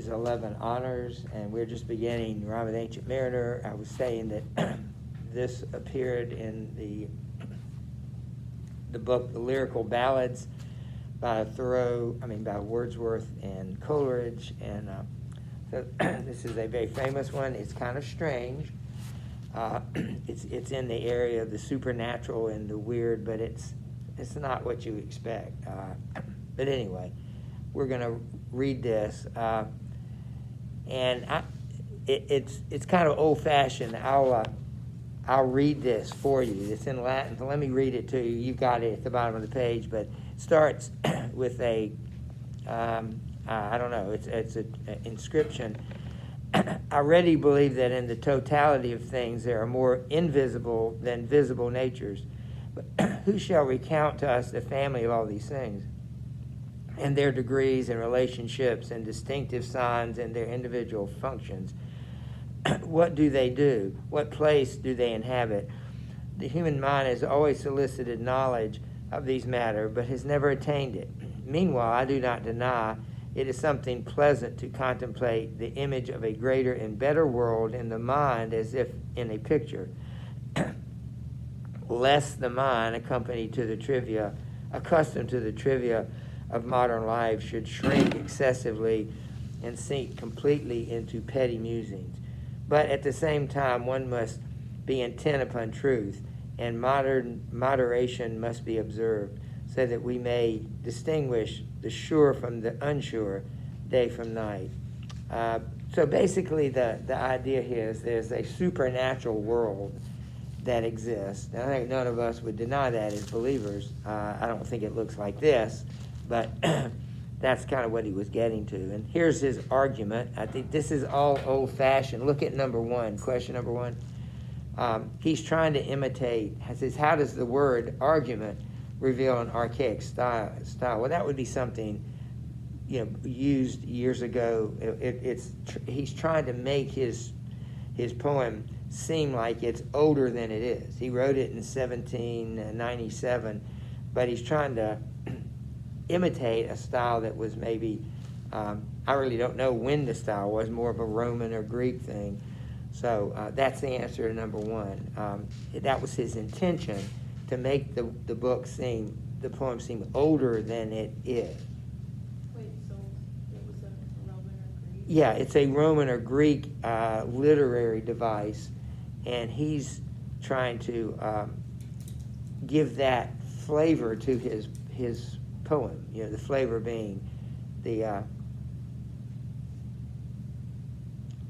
11 honors, and we're just beginning Rime of the Ancient Mariner. I was saying that this appeared in the book The Lyrical Ballads by by Wordsworth and Coleridge, and so this is a very famous one. It's kind of strange. It's in the area of the supernatural and the weird, but it's not what you expect. But anyway, we're going to read this. And it's kind of old-fashioned. I'll read this for you. It's in Latin, so let me read it to you. You've got it at the bottom of the page, but it starts with I don't know, it's an inscription. I really believe that in the totality of things there are more invisible than visible natures. But who shall recount to us the family of all these things, and their degrees and relationships and distinctive signs and their individual functions? What do they do? What place do they inhabit? The human mind has always solicited knowledge of these matters, but has never attained it. Meanwhile, I do not deny it is something pleasant to contemplate the image of a greater and better world in the mind as if in a picture, lest the mind, accustomed to the trivia of modern life, should shrink excessively and sink completely into petty musings. But at the same time, one must be intent upon truth, and moderation must be observed, so that we may distinguish the sure from the unsure, day from night. So basically the idea here is there's a supernatural world that exists. Now, I think none of us would deny that as believers. I don't think it looks like this, but that's kind of what he was getting to. And here's his argument. I think this is all old-fashioned. Look at number one, question number one. He's trying to imitate. He says, how does the word argument reveal an archaic style? Well, that would be something, used years ago. He's trying to make his poem seem like it's older than it is. He wrote it in 1797, but he's trying to imitate a style that was maybe, I really don't know when the style was, more of a Roman or Greek thing. So that's the answer to number one. That was his intention, to make the poem seem older than it is. Wait, so it was a Roman or Greek? Yeah, it's a Roman or Greek literary device, and he's trying to give that flavor to his poem. The flavor being that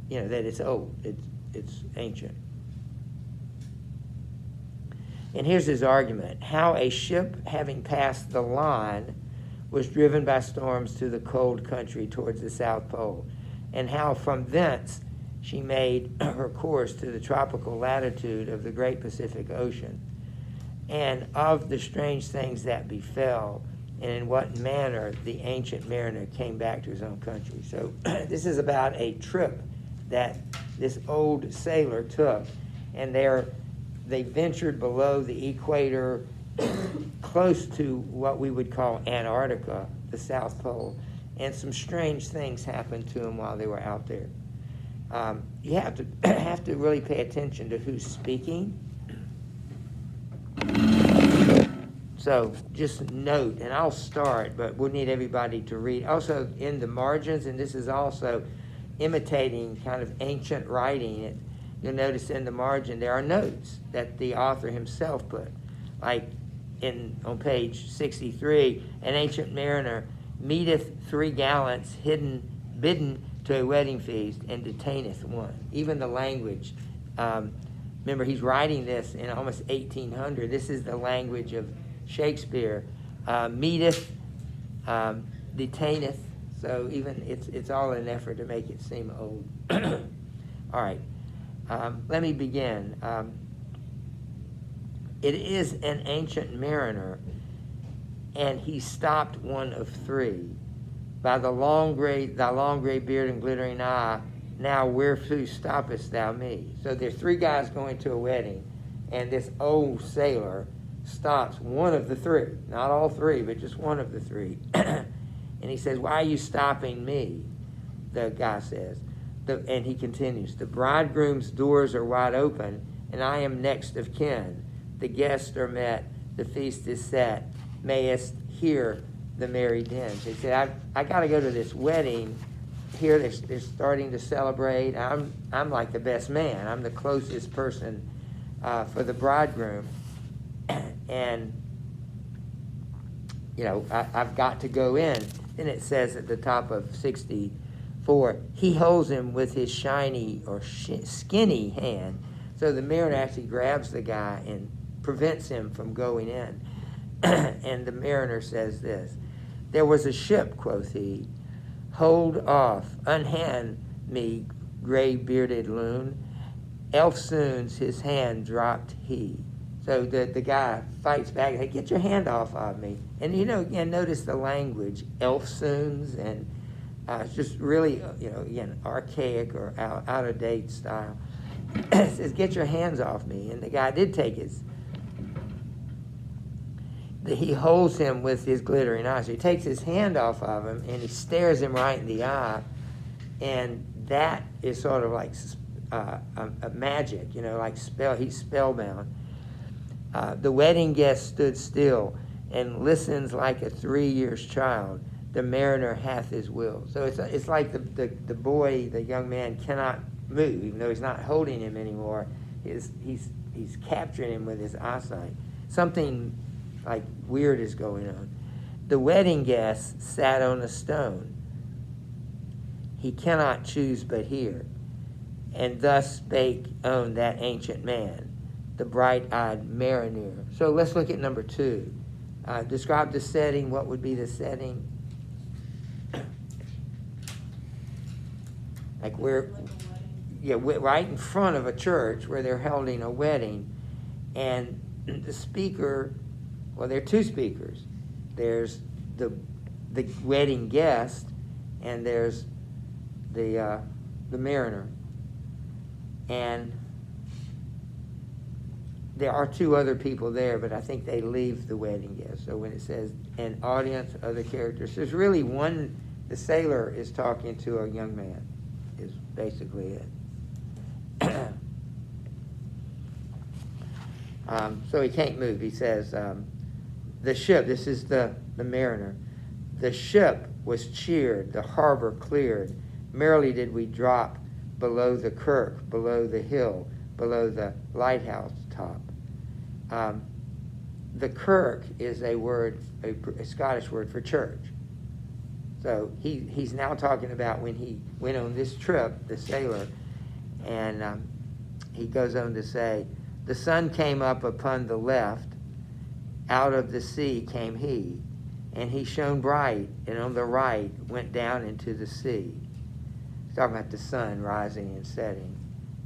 it's old, it's ancient. And here's his argument: how a ship having passed the line was driven by storms to the cold country towards the South Pole, and how from thence she made her course to the tropical latitude of the great Pacific Ocean, and of the strange things that befell, and in what manner the ancient mariner came back to his own country. So this is about a trip that this old sailor took, and they ventured below the equator, close to what we would call Antarctica, the South Pole, and some strange things happened to them while they were out there. You have to really pay attention to who's speaking. So just note, and I'll start, but we'll need everybody to read. Also in the margins, and this is also imitating kind of ancient writing, you'll notice in the margin there are notes that the author himself put. Like on page 63, an ancient mariner meeteth 3 gallants bidden to a wedding feast, and detaineth one. Even the language, remember he's writing this in almost 1800. This is the language of Shakespeare. Meeteth, detaineth. So even it's all an effort to make it seem old. All right, let me begin. It is an ancient mariner, and he stopped one of 3. By thy long gray beard and glittering eye, now wherefore stoppest thou me? So there's 3 guys going to a wedding, and this old sailor stops one of the 3, not all 3, but just one of the 3. And he says, why are you stopping me? the guy says. And he continues, the bridegroom's doors are wide open, and I am next of kin. The guests are met, the feast is set. Mayest hear the merry din. So he said, I got to go to this wedding. Here they're starting to celebrate. I'm like the best man. I'm the closest person for the bridegroom. And, you know, I've got to go in. Then it says at the top of 64, he holds him with his shiny or skinny hand. So the mariner actually grabs the guy and prevents him from going in. And the mariner says this, there was a ship, quoth he, hold off, unhand me, gray-bearded loon, eftsoons his hand dropped he. So the guy fights back, hey, get your hand off of me. And, you know, again, notice the language, eftsoons, and it's just really, you know, again, archaic or out-of-date style. It says, get your hands off me. And the guy did take his, he holds him with his glittering eyes. So he takes his hand off of him, and he stares him right in the eye. And that is sort of like a magic, you know, like he's spellbound. The wedding guest stood still and listens like a 3 years child. The mariner hath his will. So it's like the boy, the young man cannot move, even though he's not holding him anymore. He's capturing him with his eyesight. Something like weird is going on. The wedding guest sat on a stone. He cannot choose but hear. And thus spake on that ancient man, the bright-eyed mariner. So let's look at number 2. Describe the setting. What would be the setting? Like we're, yeah, right in front of a church where they're holding a wedding, and the speaker, well, there are 2 speakers. There's the wedding guest, and there's the mariner, and there are 2 other people there, but I think they leave the wedding guest. So when it says an audience, other characters, there's really one. The sailor is talking to a young man, is basically it. So he can't move. He says, the ship, this is the mariner, the ship was cheered, the harbor cleared. Merrily did we drop below the kirk, below the hill, below the lighthouse top. The kirk is a word, a Scottish word for church. So he's now talking about when he went on this trip, the sailor, and he goes on to say, the sun came up upon the left, out of the sea came he, and he shone bright, and on the right went down into the sea. He's talking about the sun rising and setting.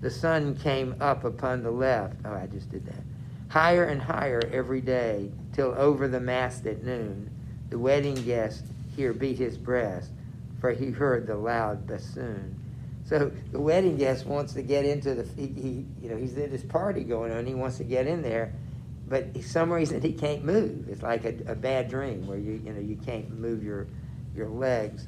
The sun came up upon the left. Oh, I just did that. Higher and higher every day, till over the mast at noon, the wedding guest here beat his breast, for he heard the loud bassoon. So the wedding guest wants to get into he's at this party going on. He wants to get in there, but for some reason he can't move. It's like a bad dream where you can't move your legs.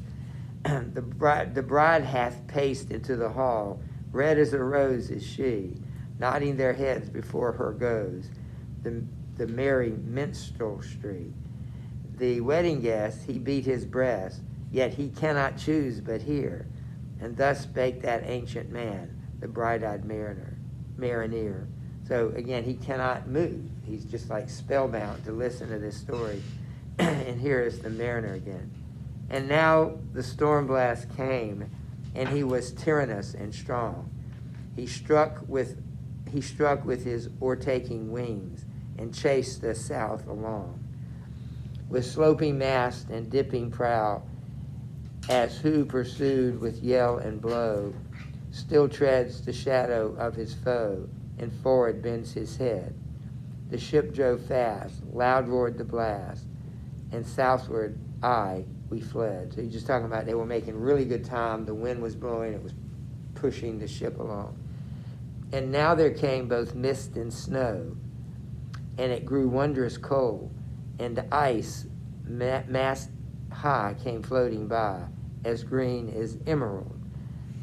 The bride hath paced into the hall, red as a rose is she, nodding their heads before her goes the merry minstrel street. The wedding guest, he beat his breast, yet he cannot choose but hear. And thus spake that ancient man, the bright-eyed mariner. So again, he cannot move. He's just like spellbound to listen to this story. And here is the mariner again. And now the storm blast came, and he was tyrannous and strong. He struck with his o'ertaking wings, and chased the south along. With sloping mast and dipping prow, as who pursued with yell and blow, still treads the shadow of his foe, and forward bends his head. The ship drove fast, loud roared the blast, and southward we fled. So he's just talking about they were making really good time. The wind was blowing, it was pushing the ship along. And now there came both mist and snow, and it grew wondrous cold, and the ice, mast high, came floating by, as green as emerald.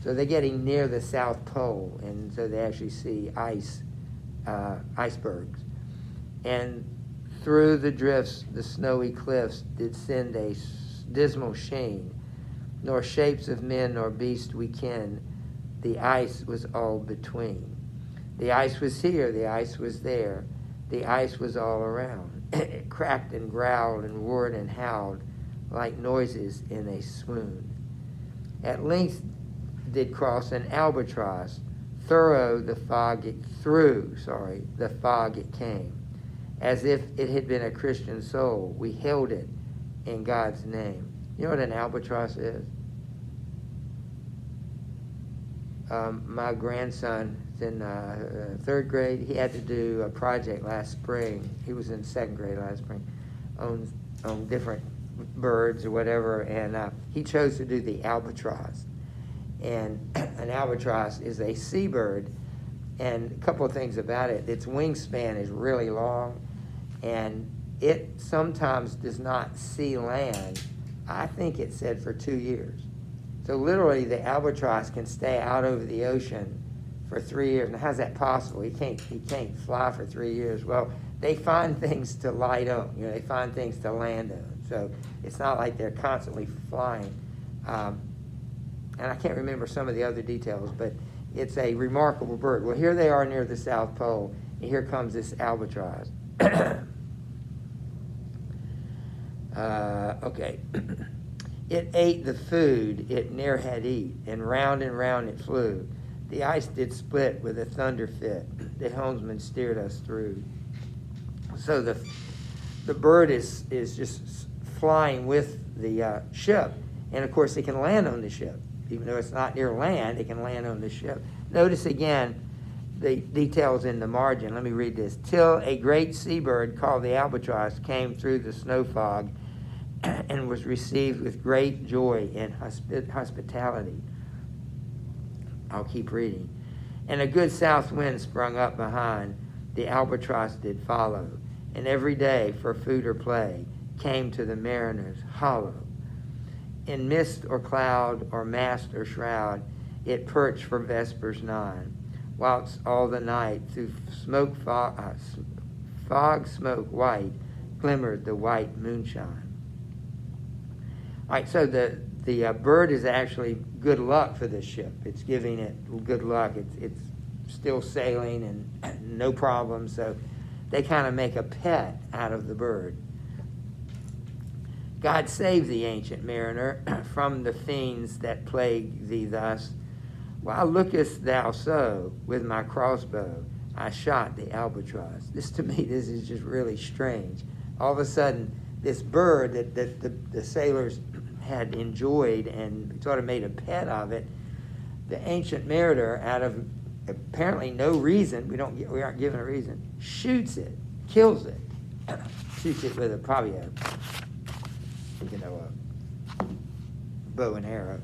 So they're getting near the South Pole, and so they actually see icebergs. And through the drifts, the snowy cliffs did send a dismal sheen, nor shapes of men nor beast we ken, the ice was all between. The ice was here, the ice was there, the ice was all around. It cracked and growled and roared and howled like noises in a swoon. At length did cross an albatross, through the fog it came, as if it had been a Christian soul. We held it in God's name. You know what an albatross is? My grandson is in third grade. He had to do a project last spring. He was in second grade last spring on different birds or whatever, and he chose to do the albatross. And an albatross is a seabird, and a couple of things about it. Its wingspan is really long, and it sometimes does not see land. I think it said for 2 years. So literally the albatross can stay out over the ocean for 3 years. Now how's that possible? He can't fly for 3 years. Well, they find things to light on. They find things to land on. So it's not like they're constantly flying. And I can't remember some of the other details, but it's a remarkable bird. Well, here they are near the South Pole, and here comes this albatross. Okay. It ate the food it ne'er had eat, and round it flew. The ice did split with a thunder fit. The helmsman steered us through. So the bird is just flying with the ship, and of course it can land on the ship. Even though it's not near land, it can land on the ship. Notice again the details in the margin. Let me read this. Till a great seabird called the albatross came through the snow fog and was received with great joy and hospitality. I'll keep reading. And a good south wind sprung up behind, the albatross did follow, and every day for food or play came to the mariners hollow. In mist or cloud or mast or shroud, it perched for vespers 9, whilst all the night through fog smoke white glimmered the white moonshine. All right, so the bird is actually good luck for this ship. It's giving it good luck. It's still sailing and no problem. So they kind of make a pet out of the bird. God save thee, ancient mariner, from the fiends that plague thee thus. Why lookest thou so? With my crossbow I shot the albatross. This is just really strange. All of a sudden, this bird that the sailors had enjoyed and sort of made a pet of it, the ancient mariner, out of apparently no reason, we aren't given a reason, shoots it, kills it, shoots it with probably a bow and arrow.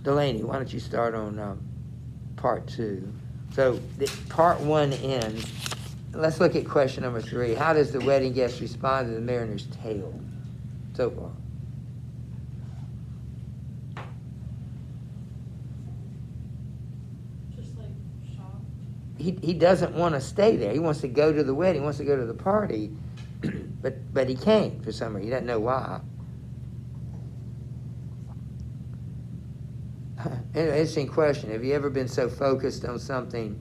Delaney, why don't you start on part 2? So part 1 ends. Let's look at question number 3. How does the wedding guest respond to the mariner's tale so far? Just like shocked. He doesn't want to stay there. He wants to go to the wedding. He wants to go to the party, but he can't for some reason. He doesn't know why. Interesting question. Have you ever been so focused on something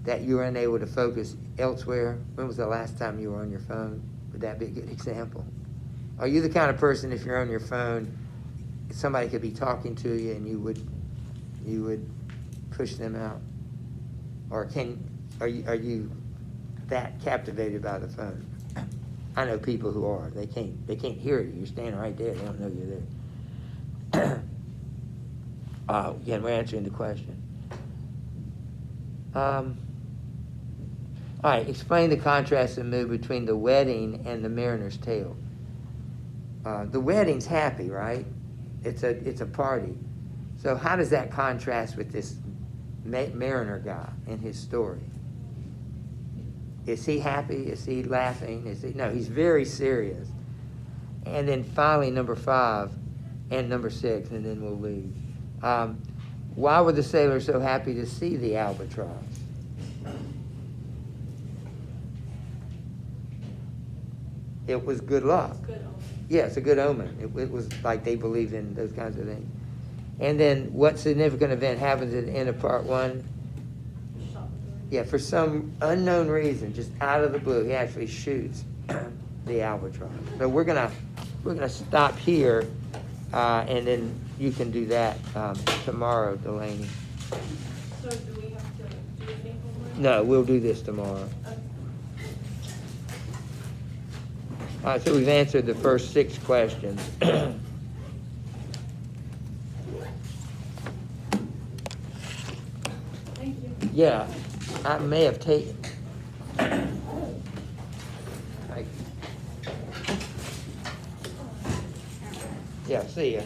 that you were unable to focus elsewhere? When was the last time you were on your phone? Would that be a good example? Are you the kind of person, if you're on your phone, somebody could be talking to you and you would push them out? Or are you that captivated by the phone? I know people who are. They can't hear you. You're standing right there. They don't know you're there. Again, we're answering the question. All right, explain the contrast and mood between the wedding and the mariner's tale. The wedding's happy, right? It's a party. So how does that contrast with this mariner guy in his story? Is he happy? Is he laughing? No, he's very serious. And then finally, number 5 and number 6, and then we'll leave. Why were the sailors so happy to see the albatross? It was good luck. Good omen. Yeah, it's a good omen. It was like they believed in those kinds of things. And then what significant event happens at the end of part 1? Shot the bird. Yeah, for some unknown reason, just out of the blue, he actually shoots the albatross. So we're gonna stop here, and then you can do that tomorrow, Delaney. So do we have to do anything homework? No, we'll do this tomorrow. Okay. All right, so we've answered the first 6 questions. Thank you. Yeah, I may have taken. Yeah, see ya.